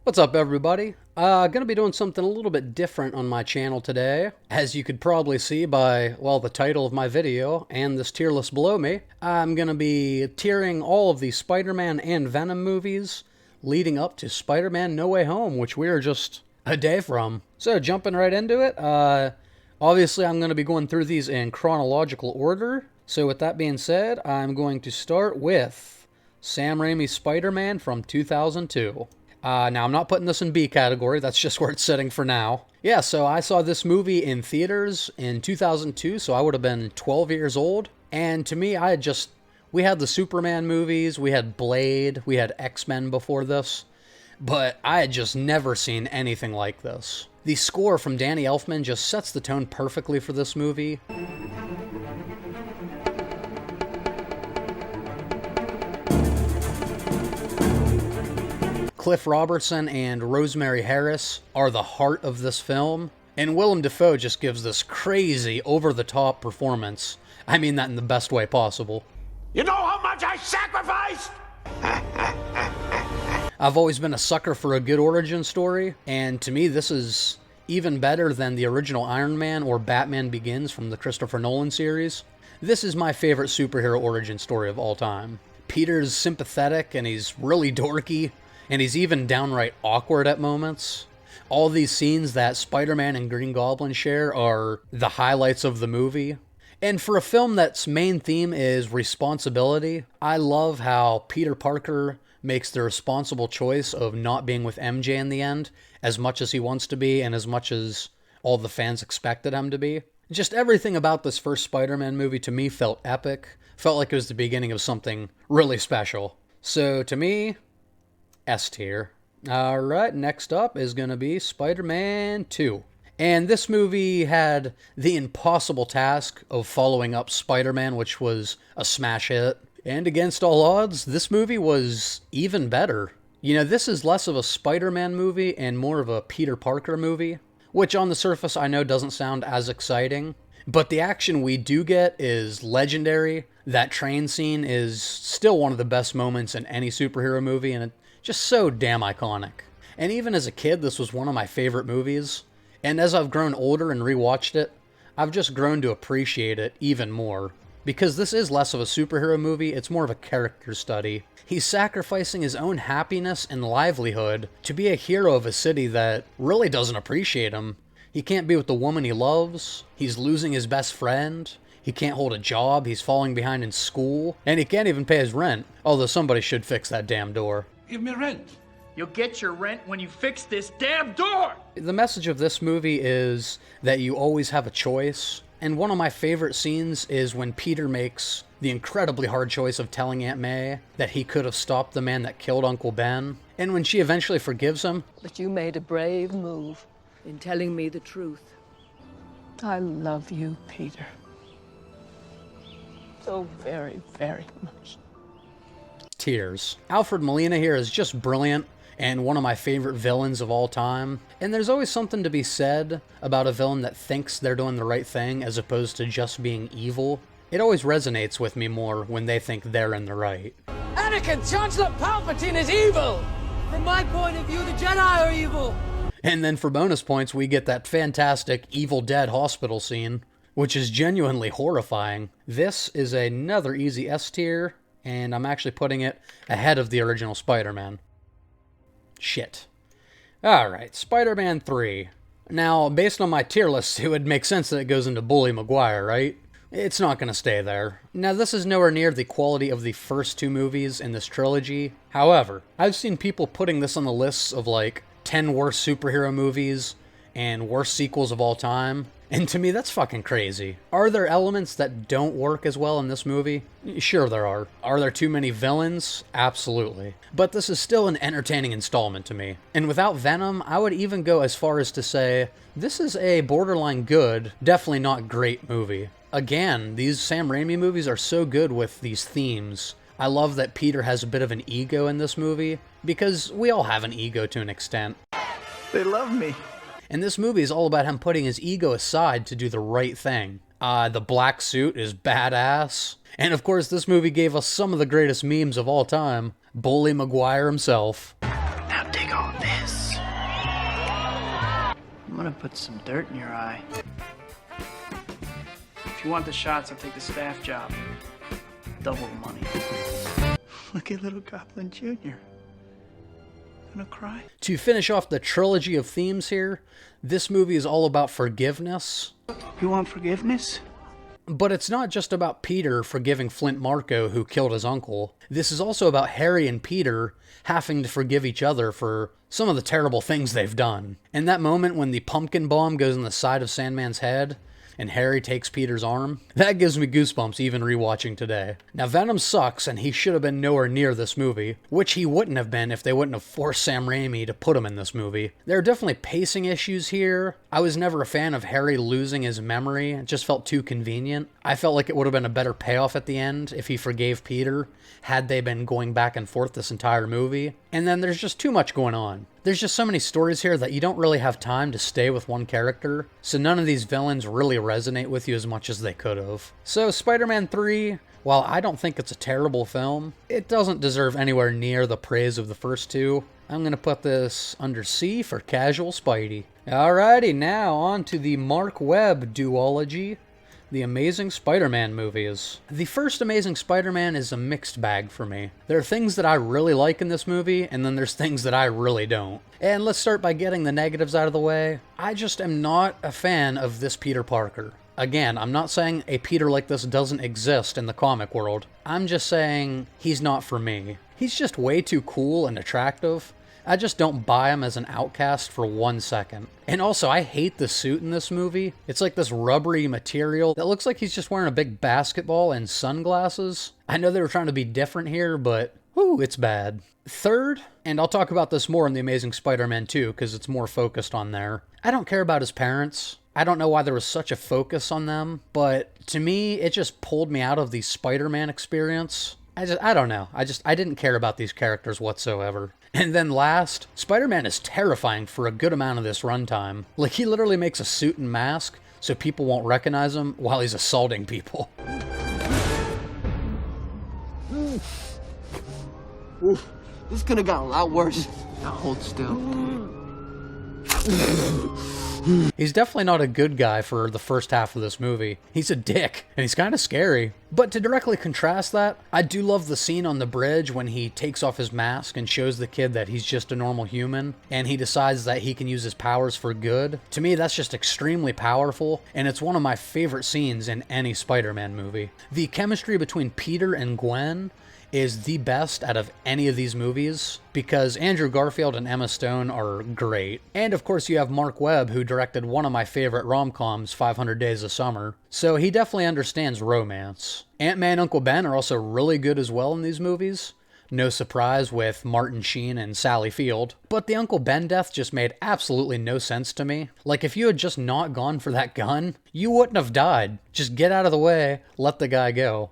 What's up, everybody? Gonna be doing something a little bit different on my channel today. As you could probably see by, well, the title of my video and this tier list below me, I'm gonna be tiering all of the Spider-Man and Venom movies leading up to Spider-Man No Way Home, which we are just a day from. So, jumping right into it, obviously I'm gonna be going through these in chronological order. So with that being said, I'm going to start with Sam Raimi's Spider-Man from 2002. Now, I'm not putting this in B category, that's just where it's sitting for now. Yeah, so I saw this movie in theaters in 2002, so I would have been 12 years old. And to me, we had the Superman movies, we had Blade, we had X-Men before this, but I had just never seen anything like this. The score from Danny Elfman just sets the tone perfectly for this movie. Cliff Robertson and Rosemary Harris are the heart of this film, and Willem Dafoe just gives this crazy, over-the-top performance. I mean that in the best way possible. You know how much I sacrificed? I've always been a sucker for a good origin story, and to me this is even better than the original Iron Man or Batman Begins from the Christopher Nolan series. This is my favorite superhero origin story of all time. Peter's sympathetic and he's really dorky, and he's even downright awkward at moments. All these scenes that Spider-Man and Green Goblin share are the highlights of the movie. And for a film that's main theme is responsibility, I love how Peter Parker makes the responsible choice of not being with MJ in the end, as much as he wants to be and as much as all the fans expected him to be. Just everything about this first Spider-Man movie to me felt epic, felt like it was the beginning of something really special. So to me, S tier. Alright, next up is going to be Spider-Man 2. And this movie had the impossible task of following up Spider-Man, which was a smash hit. And against all odds, this movie was even better. You know, this is less of a Spider-Man movie and more of a Peter Parker movie, which on the surface I know doesn't sound as exciting. But the action we do get is legendary. That train scene is still one of the best moments in any superhero movie, and just so damn iconic. And even as a kid, this was one of my favorite movies. And as I've grown older and rewatched it, I've just grown to appreciate it even more. Because this is less of a superhero movie, it's more of a character study. He's sacrificing his own happiness and livelihood to be a hero of a city that really doesn't appreciate him. He can't be with the woman he loves, he's losing his best friend, he can't hold a job, he's falling behind in school, and he can't even pay his rent, although somebody should fix that damn door. Give me rent. You'll get your rent when you fix this damn door! The message of this movie is that you always have a choice, and one of my favorite scenes is when Peter makes the incredibly hard choice of telling Aunt May that he could have stopped the man that killed Uncle Ben, and when she eventually forgives him. But you made a brave move in telling me the truth. I love you, Peter. So very, very much. Tears. Alfred Molina here is just brilliant and one of my favorite villains of all time. And there's always something to be said about a villain that thinks they're doing the right thing as opposed to just being evil. It always resonates with me more when they think they're in the right. Anakin, Chancellor Palpatine is evil! From my point of view, the Jedi are evil! And then for bonus points, we get that fantastic Evil Dead hospital scene, which is genuinely horrifying. This is another easy S tier, and I'm actually putting it ahead of the original Spider-Man. Shit. Alright, Spider-Man 3. Now, based on my tier list, it would make sense that it goes into Bully Maguire, right? It's not going to stay there. Now, this is nowhere near the quality of the first two movies in this trilogy. However, I've seen people putting this on the lists of like 10 worst superhero movies and worst sequels of all time. And to me, that's fucking crazy. Are there elements that don't work as well in this movie? Sure there are. Are there too many villains? Absolutely. But this is still an entertaining installment to me. And without Venom, I would even go as far as to say, this is a borderline good, definitely not great movie. Again, these Sam Raimi movies are so good with these themes. I love that Peter has a bit of an ego in this movie, because we all have an ego to an extent. They love me. And this movie is all about him putting his ego aside to do the right thing. The black suit is badass. And of course, this movie gave us some of the greatest memes of all time. Bully Maguire himself. Now dig on this. gonna put some dirt in your eye. If you want the shots, I'll take the staff job. Double the money. Look at little Goblin Jr. Gonna cry? To finish off the trilogy of themes here, this movie is all about forgiveness. You want forgiveness? But it's not just about Peter forgiving Flint Marko, who killed his uncle. This is also about Harry and Peter having to forgive each other for some of the terrible things they've done. And that moment when the pumpkin bomb goes in the side of Sandman's head, and Harry takes Peter's arm, that gives me goosebumps even rewatching today. Now, Venom sucks, and he should have been nowhere near this movie, which he wouldn't have been if they wouldn't have forced Sam Raimi to put him in this movie. There are definitely pacing issues here. I was never a fan of Harry losing his memory. It just felt too convenient. I felt like it would have been a better payoff at the end if he forgave Peter, had they been going back and forth this entire movie. And then there's just too much going on. There's just so many stories here that you don't really have time to stay with one character, so none of these villains really resonate with you as much as they could have. So Spider-Man 3, while I don't think it's a terrible film, it doesn't deserve anywhere near the praise of the first two. I'm going to put this under C for casual Spidey. Alrighty, now on to the Mark Webb duology. The Amazing Spider-Man movies. The first Amazing Spider-Man is a mixed bag for me. There are things that I really like in this movie, and then there's things that I really don't. And let's start by getting the negatives out of the way. I just am not a fan of this Peter Parker. Again, I'm not saying a Peter like this doesn't exist in the comic world. I'm just saying he's not for me. He's just way too cool and attractive. I just don't buy him as an outcast for 1 second. And also, I hate the suit in this movie. It's like this rubbery material that looks like he's just wearing a big basketball and sunglasses. I know they were trying to be different here, but whew, it's bad. Third, and I'll talk about this more in The Amazing Spider-Man 2 because it's more focused on there. I don't care about his parents. I don't know why there was such a focus on them, but to me, it just pulled me out of the Spider-Man experience. I don't know. I didn't care about these characters whatsoever. And then last, Spider-Man is terrifying for a good amount of this runtime. Like, he literally makes a suit and mask so people won't recognize him while he's assaulting people. Oof, this could have got a lot worse. Now hold still. He's definitely not a good guy for the first half of this movie. He's a dick, and he's kind of scary. But to directly contrast that, I do love the scene on the bridge when he takes off his mask and shows the kid that he's just a normal human, and he decides that he can use his powers for good. To me, that's just extremely powerful, and it's one of my favorite scenes in any Spider-Man movie. The chemistry between Peter and Gwen is the best out of any of these movies because Andrew Garfield and Emma Stone are great. And of course you have Mark Webb, who directed one of my favorite rom-coms, 500 Days of Summer. So he definitely understands romance. Ant-Man and Uncle Ben are also really good as well in these movies. No surprise with Martin Sheen and Sally Field. But the Uncle Ben death just made absolutely no sense to me. Like, if you had just not gone for that gun, you wouldn't have died. Just get out of the way, let the guy go.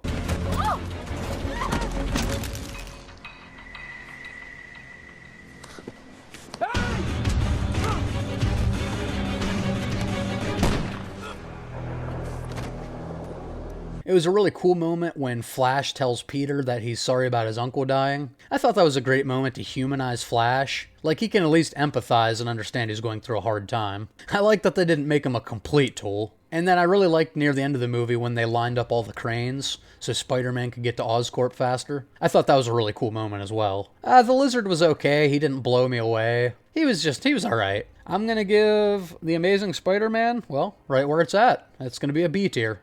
It was a really cool moment when Flash tells Peter that he's sorry about his uncle dying. I thought that was a great moment to humanize Flash. Like, he can at least empathize and understand he's going through a hard time. I like that they didn't make him a complete tool. And then I really liked near the end of the movie when they lined up all the cranes so Spider-Man could get to Oscorp faster. I thought that was a really cool moment as well. The Lizard was okay. He didn't blow me away. He was alright. I'm gonna give The Amazing Spider-Man, well, right where it's at. It's gonna be a B tier.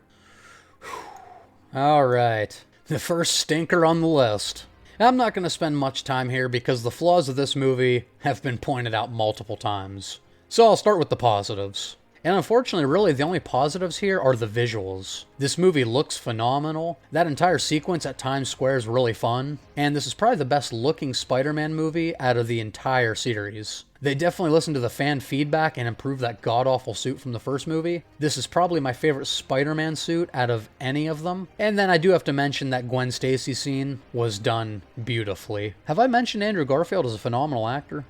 Alright, the first stinker on the list. I'm not going to spend much time here because the flaws of this movie have been pointed out multiple times. So I'll start with the positives. And unfortunately, really, the only positives here are the visuals. This movie looks phenomenal. That entire sequence at Times Square is really fun. And this is probably the best looking Spider-Man movie out of the entire series. They definitely listened to the fan feedback and improved that god-awful suit from the first movie. This is probably my favorite Spider-Man suit out of any of them. And then I do have to mention that Gwen Stacy scene was done beautifully. Have I mentioned Andrew Garfield is a phenomenal actor?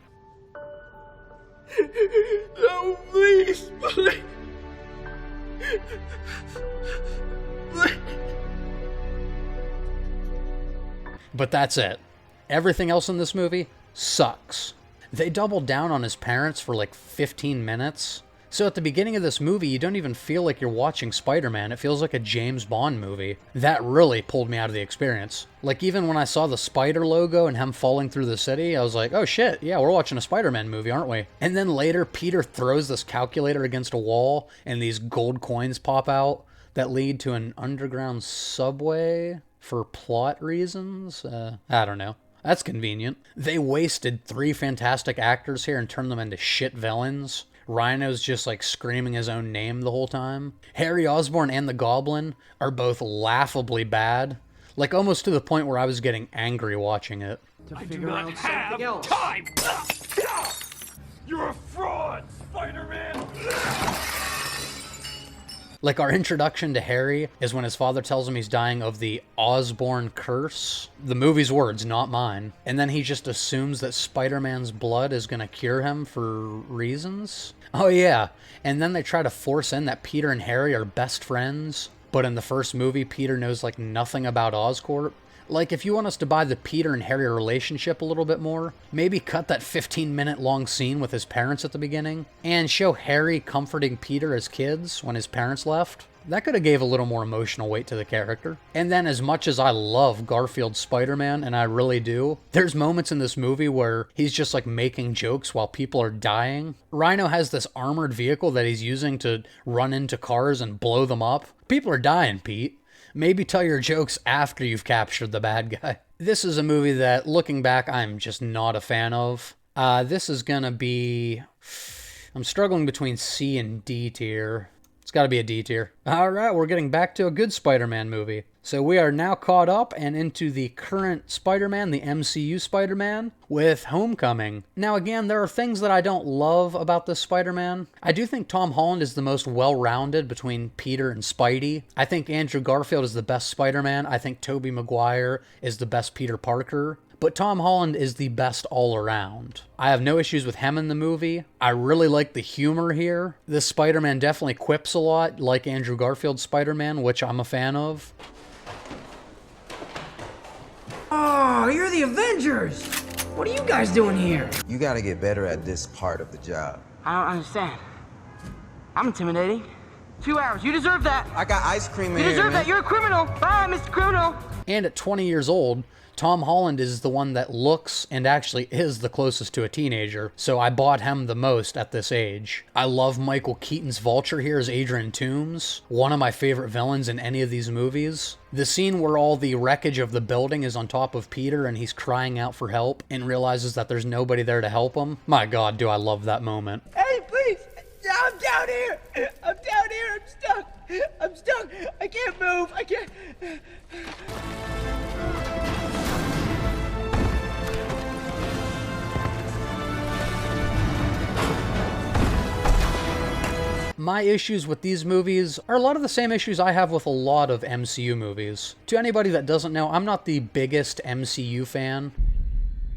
No, please, please. But that's it. Everything else in this movie sucks. They doubled down on his parents for like 15 minutes. So at the beginning of this movie, you don't even feel like you're watching Spider-Man. It feels like a James Bond movie. That really pulled me out of the experience. Like, even when I saw the spider logo and him falling through the city, I was like, oh shit, yeah, we're watching a Spider-Man movie, aren't we? And then later, Peter throws this calculator against a wall, and these gold coins pop out that lead to an underground subway for plot reasons. I don't know. That's convenient. They wasted 3 fantastic actors here and turned them into shit villains. Rhino's just like screaming his own name the whole time. Harry Osborn and the Goblin are both laughably bad. Like almost to the point where I was getting angry watching it. I do not have time! You're a fraud, Spider-Man! Like, our introduction to Harry is when his father tells him he's dying of the Osborn curse. The movie's words, not mine. And then he just assumes that Spider-Man's blood is going to cure him for reasons. Oh yeah, and then they try to force in that Peter and Harry are best friends. But in the first movie, Peter knows like nothing about Oscorp. Like, if you want us to buy the Peter and Harry relationship a little bit more, maybe cut that 15-minute long scene with his parents at the beginning, and show Harry comforting Peter as kids when his parents left. That could have gave a little more emotional weight to the character. And then, as much as I love Garfield's Spider-Man, and I really do, there's moments in this movie where he's just like making jokes while people are dying. Rhino has this armored vehicle that he's using to run into cars and blow them up. People are dying, Pete. Maybe tell your jokes after you've captured the bad guy. This is a movie that, looking back, I'm just not a fan of. This is gonna be... I'm struggling between C and D tier. It's gotta be a D tier. Alright, we're getting back to a good Spider-Man movie. So we are now caught up and into the current Spider-Man, the MCU Spider-Man, with Homecoming. Now again, there are things that I don't love about this Spider-Man. I do think Tom Holland is the most well-rounded between Peter and Spidey. I think Andrew Garfield is the best Spider-Man. I think Tobey Maguire is the best Peter Parker. But Tom Holland is the best all around. I have no issues with him in the movie. I really like the humor here. This Spider-Man definitely quips a lot, like Andrew Garfield's Spider-Man, which I'm a fan of. Oh, you're the Avengers! What are you guys doing here? You gotta get better at this part of the job. I don't understand. I'm intimidating. 2 hours, you deserve that! I got ice cream in You here, deserve man. that, you're a criminal! Bye, Mr. Criminal! And at 20 years old, Tom Holland is the one that looks and actually is the closest to a teenager, so I bought him the most at this age. I love Michael Keaton's Vulture here as Adrian Toomes, one of my favorite villains in any of these movies. The scene where all the wreckage of the building is on top of Peter and he's crying out for help and realizes that there's nobody there to help him. My God, do I love that moment. Hey, please! I'm down here! I'm down here! I'm stuck! I'm stuck! I can't move! I can't... My issues with these movies are a lot of the same issues I have with a lot of MCU movies. To anybody that doesn't know, I'm not the biggest MCU fan.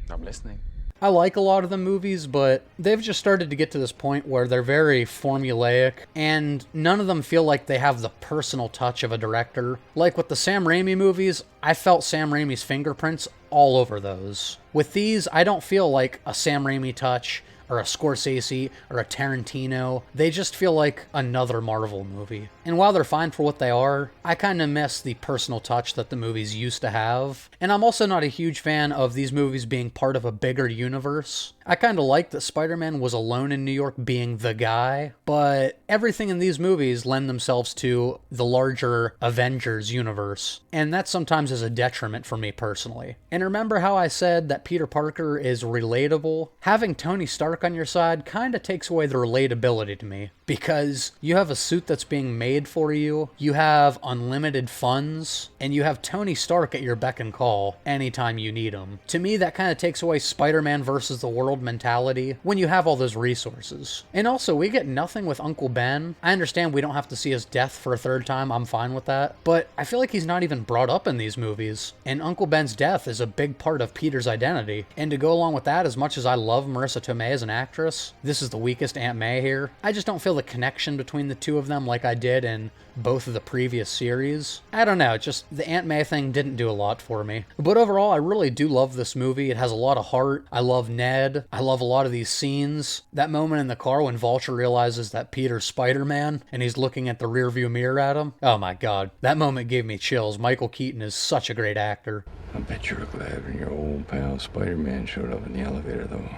I'm listening. I like a lot of the movies, but they've just started to get to this point where they're very formulaic, and none of them feel like they have the personal touch of a director. Like with the Sam Raimi movies, I felt Sam Raimi's fingerprints all over those. With these, I don't feel like a Sam Raimi touch, or a Scorsese, or a Tarantino. They just feel like another Marvel movie. And while they're fine for what they are, I kind of miss the personal touch that the movies used to have. And I'm also not a huge fan of these movies being part of a bigger universe. I kind of like that Spider-Man was alone in New York being the guy, but everything in these movies lend themselves to the larger Avengers universe. And that sometimes is a detriment for me personally. And remember how I said that Peter Parker is relatable? Having Tony Stark on your side kind of takes away the relatability to me, because you have a suit that's being made for you, you have unlimited funds, and you have Tony Stark at your beck and call anytime you need him. To me, that kind of takes away Spider-Man versus the world mentality when you have all those resources. And also, we get nothing with Uncle Ben. I understand we don't have to see his death for a third time, I'm fine with that, but I feel like he's not even brought up in these movies, and Uncle Ben's death is a big part of Peter's identity. And to go along with that, as much as I love Marissa Tomei as an actress, this is the weakest Aunt May here. I just don't feel the connection between the two of them like I did did in both of the previous series. I don't know, just the Aunt May thing didn't do a lot for me. But overall, I really do love this movie. It has a lot of heart. I love Ned. I love a lot of these scenes. That moment in the car when Vulture realizes that Peter's Spider-Man and he's looking at the rearview mirror at him. Oh my god. That moment gave me chills. Michael Keaton is such a great actor. I bet you were glad when your old pal Spider-Man showed up in the elevator, though.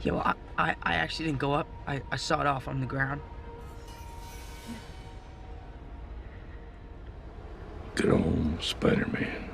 Yeah, well, I actually didn't go up. I saw it off on the ground. Good old Spider-Man.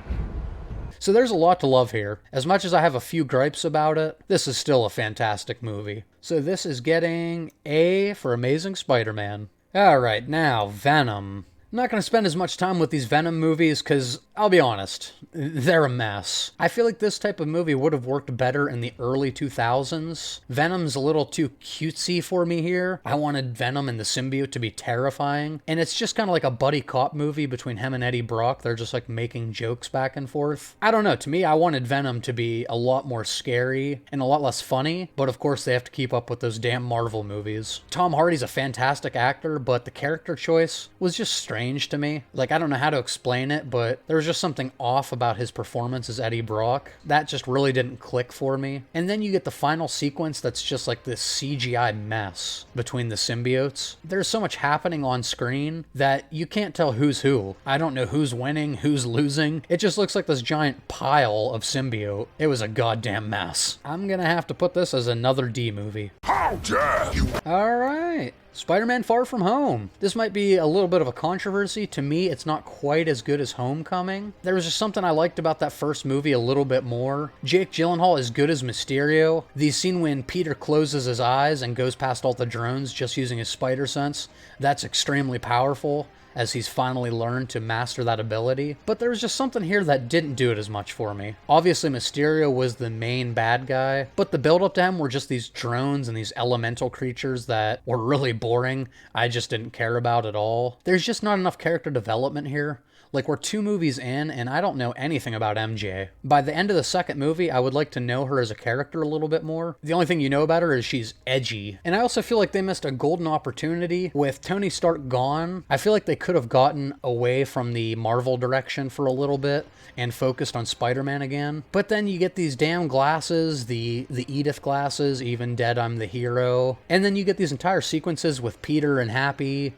So there's a lot to love here. As much as I have a few gripes about it, this is still a fantastic movie. So this is getting A for Amazing Spider-Man. Alright, now Venom. I'm not going to spend as much time with these Venom movies because, I'll be honest, they're a mess. I feel like this type of movie would have worked better in the early 2000s. Venom's a little too cutesy for me here. I wanted Venom and the symbiote to be terrifying. And it's just kind of like a buddy cop movie between him and Eddie Brock. They're just like making jokes back and forth. I don't know, to me, I wanted Venom to be a lot more scary and a lot less funny. But of course, they have to keep up with those damn Marvel movies. Tom Hardy's a fantastic actor, but the character choice was just strange to me. Like, I don't know how to explain it, but there was just something off about his performance as Eddie Brock. That just really didn't click for me. And then you get the final sequence that's just like this CGI mess between the symbiotes. There's so much happening on screen that you can't tell who's who. I don't know who's winning, who's losing. It just looks like this giant pile of symbiote. It was a goddamn mess. I'm gonna have to put this as another D movie. How dare you! Alright. Spider-Man Far From Home. This might be a little bit of a controversy. To me, it's not quite as good as Homecoming. There was just something I liked about that first movie a little bit more. Jake Gyllenhaal is good as Mysterio. The scene when Peter closes his eyes and goes past all the drones just using his spider sense, that's extremely powerful, as he's finally learned to master that ability. But there was just something here that didn't do it as much for me. Obviously, Mysterio was the main bad guy, but the build-up to him were just these drones and these elemental creatures that were really boring. I just didn't care about at all. There's just not enough character development here. Like, we're 2 movies in, and I don't know anything about MJ. By the end of the second movie, I would like to know her as a character a little bit more. The only thing you know about her is she's edgy. And I also feel like they missed a golden opportunity with Tony Stark gone. I feel like they could have gotten away from the Marvel direction for a little bit and focused on Spider-Man again. But then you get these damn glasses, the Edith glasses, even Dead I'm the Hero. And then you get these entire sequences with Peter and Happy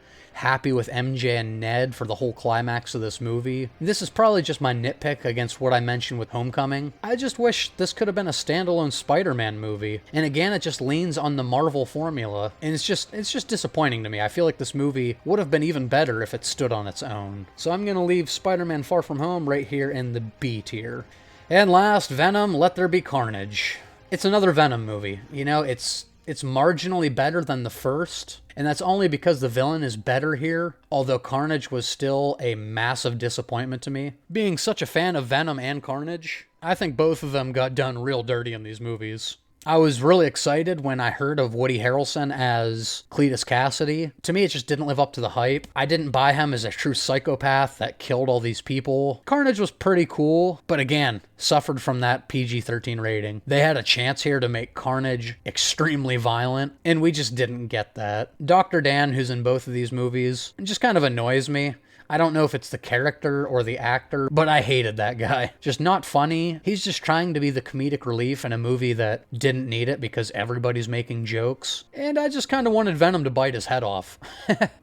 with MJ and Ned for the whole climax of this movie. This is probably just my nitpick against what I mentioned with Homecoming. I just wish this could have been a standalone Spider-Man movie. And again, it just leans on the Marvel formula. And it's just disappointing to me. I feel like this movie would have been even better if it stood on its own. So I'm gonna leave Spider-Man Far From Home right here in the B tier. And last, Venom, Let There Be Carnage. It's another Venom movie. You know, it's marginally better than the first, and that's only because the villain is better here, although Carnage was still a massive disappointment to me. Being such a fan of Venom and Carnage, I think both of them got done real dirty in these movies. I was really excited when I heard of Woody Harrelson as Cletus Cassidy. To me, it just didn't live up to the hype. I didn't buy him as a true psychopath that killed all these people. Carnage was pretty cool, but again, suffered from that PG-13 rating. They had a chance here to make Carnage extremely violent, and we just didn't get that. Dr. Dan, who's in both of these movies, just kind of annoys me. I don't know if it's the character or the actor, but I hated that guy. Just not funny. He's just trying to be the comedic relief in a movie that didn't need it because everybody's making jokes. And I just kind of wanted Venom to bite his head off.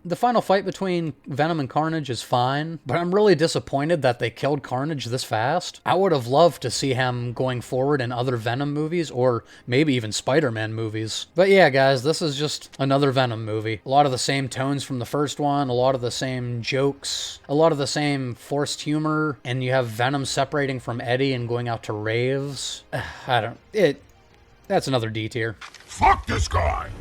The final fight between Venom and Carnage is fine, but I'm really disappointed that they killed Carnage this fast. I would have loved to see him going forward in other Venom movies or maybe even Spider-Man movies. But yeah, guys, this is just another Venom movie. A lot of the same tones from the first one, a lot of the same jokes, a lot of the same forced humor, and you have Venom separating from Eddie and going out to raves. That's another D tier. Fuck this guy!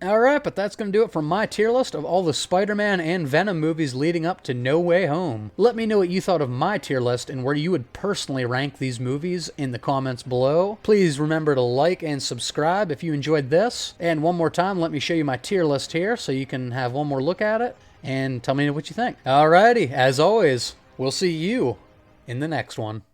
Alright, but that's going to do it for my tier list of all the Spider-Man and Venom movies leading up to No Way Home. Let me know what you thought of my tier list and where you would personally rank these movies in the comments below. Please remember to like and subscribe if you enjoyed this. And one more time, let me show you my tier list here so you can have one more look at it and tell me what you think. Alrighty, as always, we'll see you in the next one.